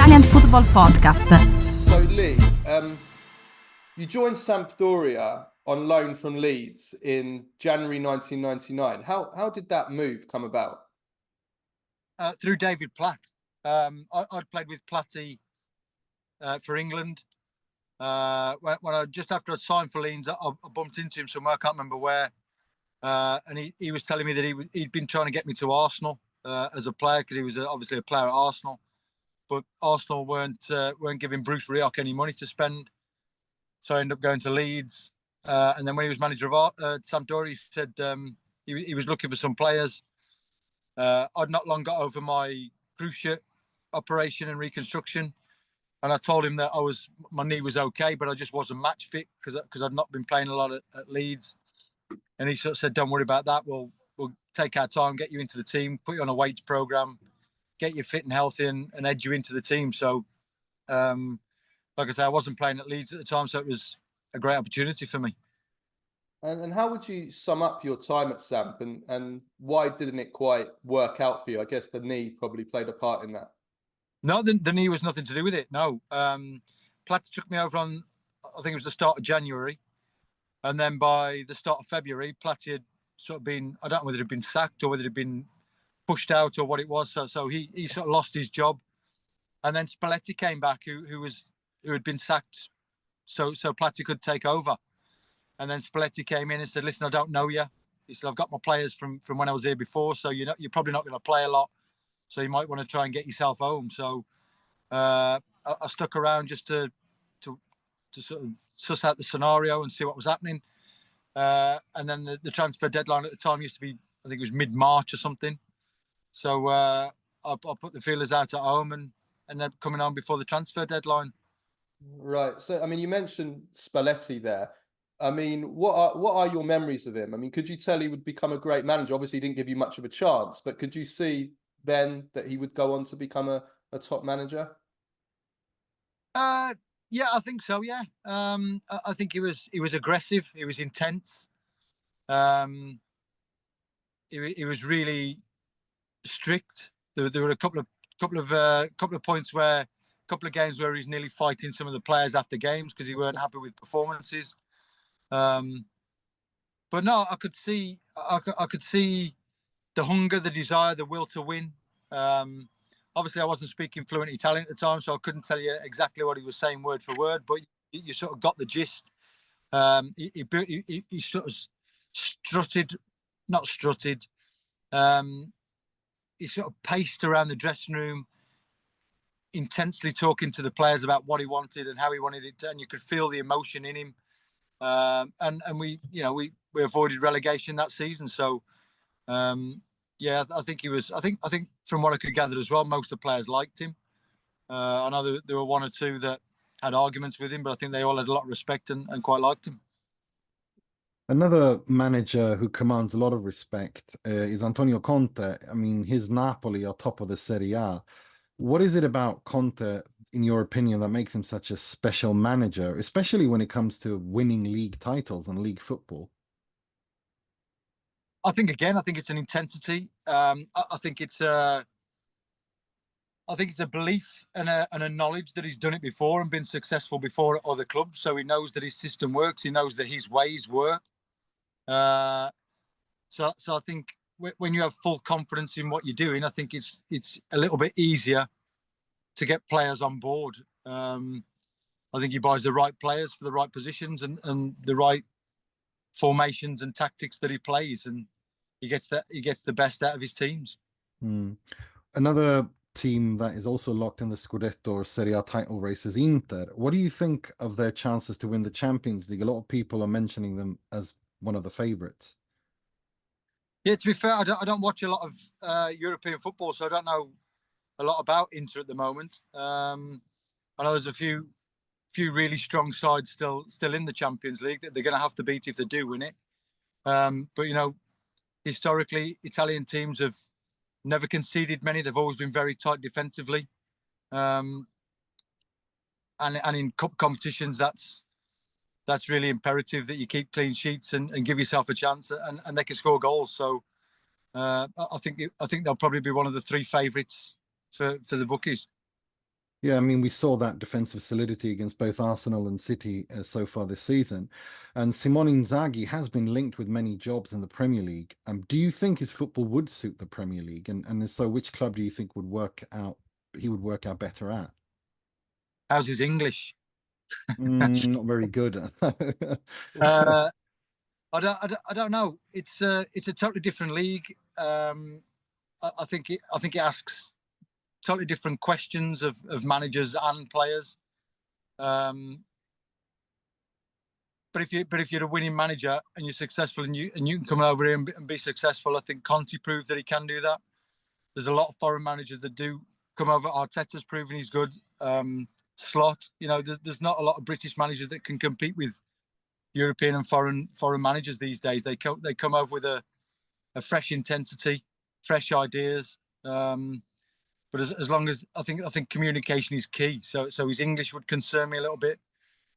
Italian Football Podcast. So Lee, you joined Sampdoria on loan from Leeds in January 1999. How did that move come about? Through David Platt. I'd played with Platty for England. When after I'd signed for Leeds, I bumped into him somewhere, I can't remember where. And he was telling me that he'd been trying to get me to Arsenal as a player, because he was obviously a player at Arsenal. But Arsenal weren't giving Bruce Rioch any money to spend. So I ended up going to Leeds. And then when he was manager of Sampdoria, he said he was looking for some players. I'd not long got over my cruciate operation and reconstruction. And I told him that my knee was okay, but I just wasn't match fit because I'd not been playing a lot at Leeds. And he sort of said, "Don't worry about that. We'll take our time, get you into the team, put you on a weights program, get you fit and healthy, and edge you into the team." So, like I say, I wasn't playing at Leeds at the time, so it was a great opportunity for me. And how would you sum up your time at Samp, and why didn't it quite work out for you? I guess the knee probably played a part in that. No, the knee was nothing to do with it. No, Platt took me over on, I think it was the start of January, and then by the start of February, Platt had sort of been, I don't know whether he'd been sacked or whether he'd been pushed out or what it was. So he sort of lost his job, and then Spalletti came back, who had been sacked, so Platt could take over. And then Spalletti came in and said, "Listen, I don't know you." He said, "I've got my players from when I was here before, so you're probably not going to play a lot. So you might want to try and get yourself home." So I stuck around just to sort of suss out the scenario and see what was happening. And then the transfer deadline at the time used to be, I think it was mid-March or something. So I put the feelers out at home and ended up coming on before the transfer deadline. Right. So, I mean, you mentioned Spalletti there. I mean, what are your memories of him? I mean, could you tell he would become a great manager? Obviously, he didn't give you much of a chance, but could you see then that he would go on to become a top manager? Yeah, I think so. Yeah, I think he was aggressive. He was intense. He was really strict. There were a couple of points where a couple of games where he's nearly fighting some of the players after games because he weren't happy with performances. But no, I could see the hunger, the desire, the will to win. Obviously, I wasn't speaking fluent Italian at the time, so I couldn't tell you exactly what he was saying word for word, but you sort of got the gist. He sort of not strutted. He sort of paced around the dressing room, intensely talking to the players about what he wanted and how he wanted it to, and you could feel the emotion in him. And we avoided relegation that season. So, yeah, I think he was. I think from what I could gather as well, most of the players liked him. I know there were one or two that had arguments with him, but I think they all had a lot of respect and quite liked him. Another manager who commands a lot of respect is Antonio Conte. I mean, his Napoli are top of the Serie A. What is it about Conte, in your opinion, that makes him such a special manager, especially when it comes to winning league titles and league football? I think it's an intensity. I think it's a belief and a knowledge that he's done it before and been successful before at other clubs. So he knows that his system works. He knows that his ways work. So I think when you have full confidence in what you're doing, I think it's a little bit easier to get players on board. I think he buys the right players for the right positions and the right formations and tactics that he plays, and he gets the best out of his teams. Another team that is also locked in the Scudetto or Serie A title race is Inter. What do you think of their chances to win the Champions League? A lot of people are mentioning them as one of the favourites. Yeah, to be fair, I don't watch a lot of European football, so I don't know a lot about Inter at the moment. I know there's a few really strong sides still in the Champions League that they're going to have to beat if they do win it. But historically, Italian teams have never conceded many. They've always been very tight defensively, and in cup competitions, that's really imperative that you keep clean sheets and give yourself a chance, and they can score goals. So I think they'll probably be one of the three favourites for the bookies. Yeah, I mean, we saw that defensive solidity against both Arsenal and City so far this season. And Simone Inzaghi has been linked with many jobs in the Premier League. Do you think his football would suit the Premier League? And if so, which club do you think he would work out better at? How's his English? Not very good. Uh, I don't know. It's a totally different league. I think it asks totally different questions of managers and players. But if you're a winning manager and you're successful and you can come over here and be successful, I think Conte proved that he can do that. There's a lot of foreign managers that do come over. Arteta's proven he's good. Slot, there's not a lot of British managers that can compete with European and foreign managers these days. They come over with a fresh intensity, fresh ideas. But as long as I think communication is key. So his English would concern me a little bit.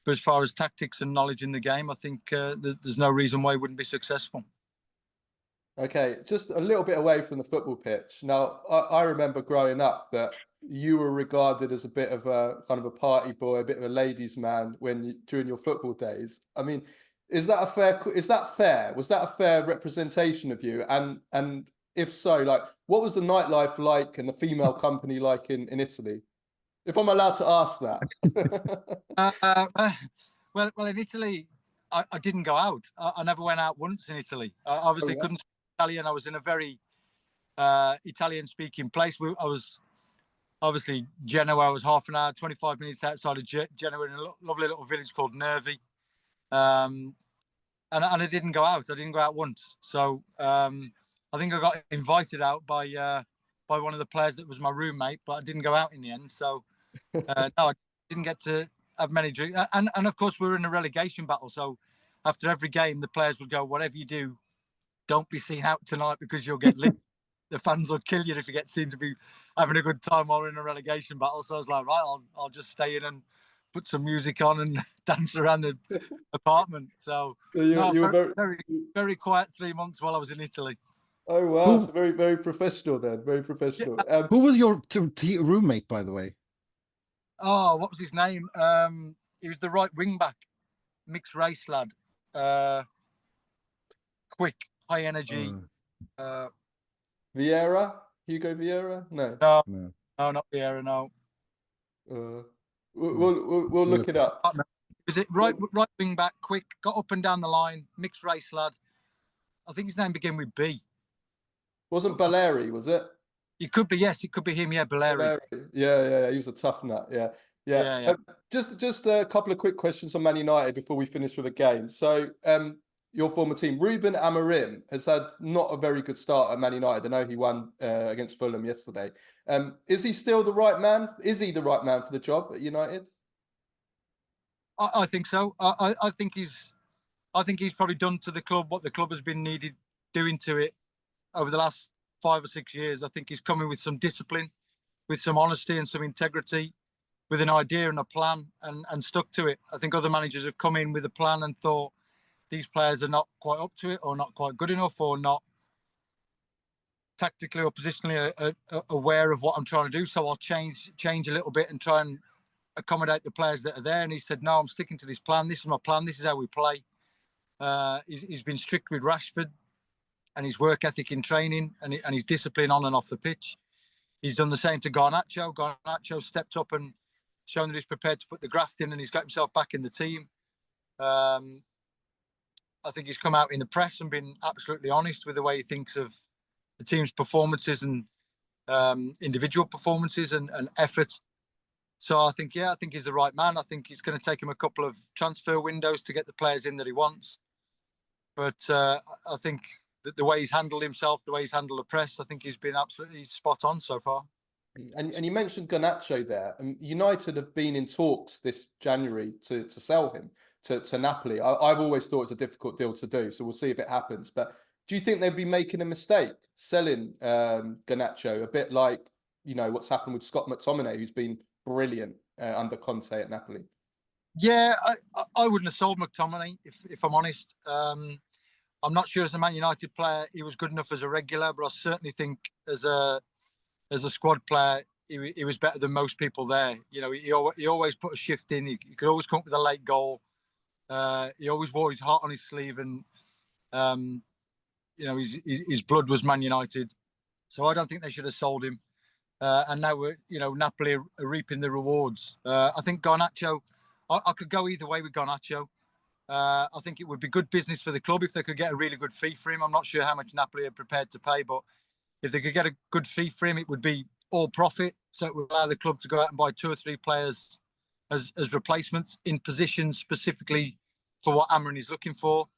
But as far as tactics and knowledge in the game, I think there's no reason why he wouldn't be successful. Okay, just a little bit away from the football pitch. Now, I remember growing up that you were regarded as a bit of a kind of a party boy, a bit of a ladies' man during your football days. I mean, is that fair? Was that a fair representation of you? And if so, like, what was the nightlife like and the female company like in Italy? If I'm allowed to ask that. Well, in Italy, I didn't go out. I never went out once in Italy. I obviously couldn't speak Italian. I was in a very Italian-speaking place. I was obviously Genoa. I was half an hour, 25 minutes outside of Genoa in a lovely little village called Nervi. And I didn't go out. I didn't go out once. So I think I got invited out by one of the players that was my roommate, but I didn't go out in the end. So no, I didn't get to have many drinks. And of course, we were in a relegation battle. So after every game, the players would go, whatever you do, don't be seen out tonight because you'll get licked. The fans will kill you if you get seen to be having a good time while we're in a relegation battle. So I was like, right, I'll just stay in and put some music on and dance around the apartment. So you were very, very quiet 3 months while I was in Italy. Oh, wow. So very, very professional then. Very professional. Who was your roommate, by the way? Oh, what was his name? He was the right wing back, mixed race lad. Quick, high energy. Vieira? Hugo Vieira? No, not Vieira. No. We'll look it up. Is it right wing back, quick, got up and down the line, mixed race lad. I think his name began with B. Wasn't Balleri, was it? It could be, yes. It could be him, yeah, Balleri. Yeah. He was a tough nut, yeah. Just a couple of quick questions on Man United before we finish with a game. So, your former team, Ruben Amorim, has had not a very good start at Man United. I know he won against Fulham yesterday. Is he still the right man? Is he the right man for the job at United? I think so. I think he's probably done to the club what the club has been needed doing to it over the last 5 or 6 years. I think he's coming with some discipline, with some honesty and some integrity, with an idea and a plan, and stuck to it. I think other managers have come in with a plan and thought these players are not quite up to it, or not quite good enough, or not tactically or positionally aware of what I'm trying to do. So I'll change a little bit and try and accommodate the players that are there. And he said, no, I'm sticking to this plan. This is my plan. This is how we play. He's been strict with Rashford and his work ethic in training and his discipline on and off the pitch. He's done the same to Garnacho. Garnacho stepped up and shown that he's prepared to put the graft in, and he's got himself back in the team. I think he's come out in the press and been absolutely honest with the way he thinks of the team's performances and individual performances and effort. So I think he's the right man. I think it's going to take him a couple of transfer windows to get the players in that he wants. But I think that the way he's handled himself, the way he's handled the press, I think he's been absolutely spot on so far. And you mentioned Garnacho there. United have been in talks this January to sell him to Napoli. I've always thought it's a difficult deal to do, so we'll see if it happens. But do you think they'd be making a mistake selling Garnacho, a bit like what's happened with Scott McTominay, who's been brilliant under Conte at Napoli? Yeah, I wouldn't have sold McTominay if I'm honest. I'm not sure as a Man United player he was good enough as a regular, but I certainly think as a squad player he was better than most people there. You know, he always put a shift in. He could always come up with a late goal. He always wore his heart on his sleeve, and you know, his blood was Man United. So I don't think they should have sold him. And now Napoli are reaping the rewards. I think Garnacho, I could go either way with Garnacho. I think it would be good business for the club if they could get a really good fee for him. I'm not sure how much Napoli are prepared to pay, but if they could get a good fee for him, it would be all profit. So it would allow the club to go out and buy 2 or 3 players as replacements in positions specifically for what Amorim is looking for.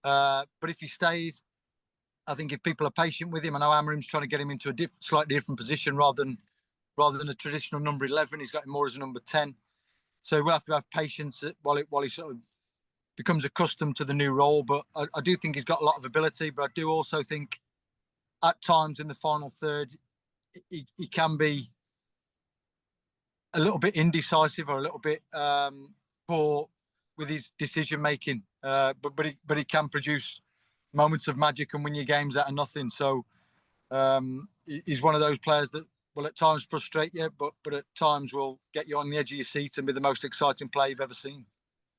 But if he stays, I think if people are patient with him, I know Amorim's trying to get him into a slightly different position rather than a traditional number 11. He's got him more as a number 10. So we'll have to have patience while he sort of becomes accustomed to the new role. But I do think he's got a lot of ability. But I do also think at times in the final third, he can be a little bit indecisive or a little bit poor with his decision making. But he can produce moments of magic and win your games out of nothing. So he's one of those players that will at times frustrate you, but at times will get you on the edge of your seat and be the most exciting player you've ever seen.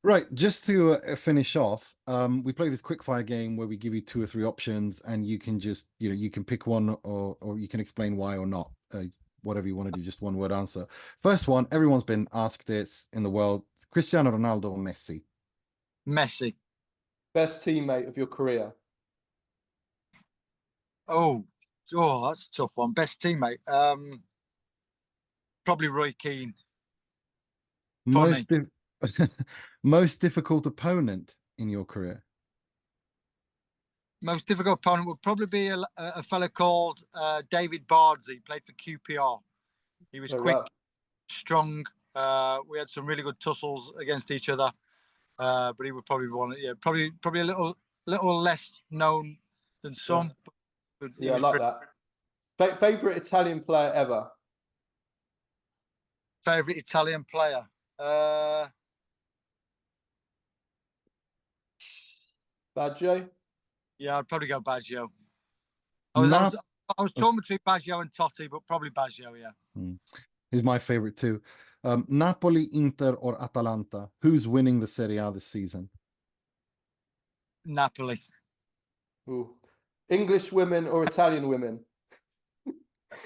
Right, just to finish off, we play this quickfire game where we give you 2 or 3 options, and you can just, you can pick one, or you can explain why or not, whatever you want to do, just one word answer. First one, everyone's been asked this in the world: Cristiano Ronaldo or Messi? Messi. Best teammate of your career? Oh, that's a tough one. Best teammate? Probably Roy Keane. Most difficult opponent in your career? Most difficult opponent would probably be a fella called David Bardsley. He played for QPR. He was quick, strong. We had some really good tussles against each other. But he would probably be one. Yeah, probably a little less known than some. Yeah, I like that. Favorite Italian player ever? Favorite Italian player? Baggio? Yeah, I'd probably go Baggio. I was torn between Baggio and Totti, but probably Baggio, yeah. He's my favorite too. Napoli, Inter, or Atalanta? Who's winning the Serie A this season? Napoli. Ooh. English women or Italian women?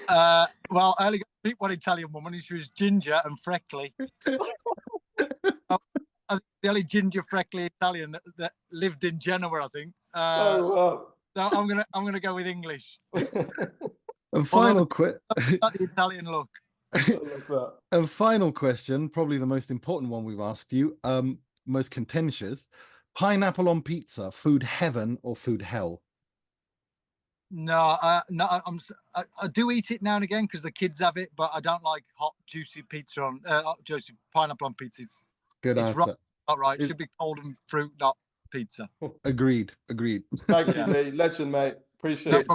Well, I only got to meet one Italian woman. She was ginger and freckly. The only ginger, freckly Italian that lived in Genoa, I think. Wow. So I'm gonna go with English. And final question. The Italian look. I love that. A final question, probably the most important one we've asked you, most contentious: pineapple on pizza, food heaven or food hell? No, I do eat it now and again because the kids have it, but I don't like hot, juicy pizza on juicy pineapple on pizza. Good answer. Not right. It should be cold and fruit, not pizza. Agreed. Thank you, Lee. Legend, mate. Appreciate it.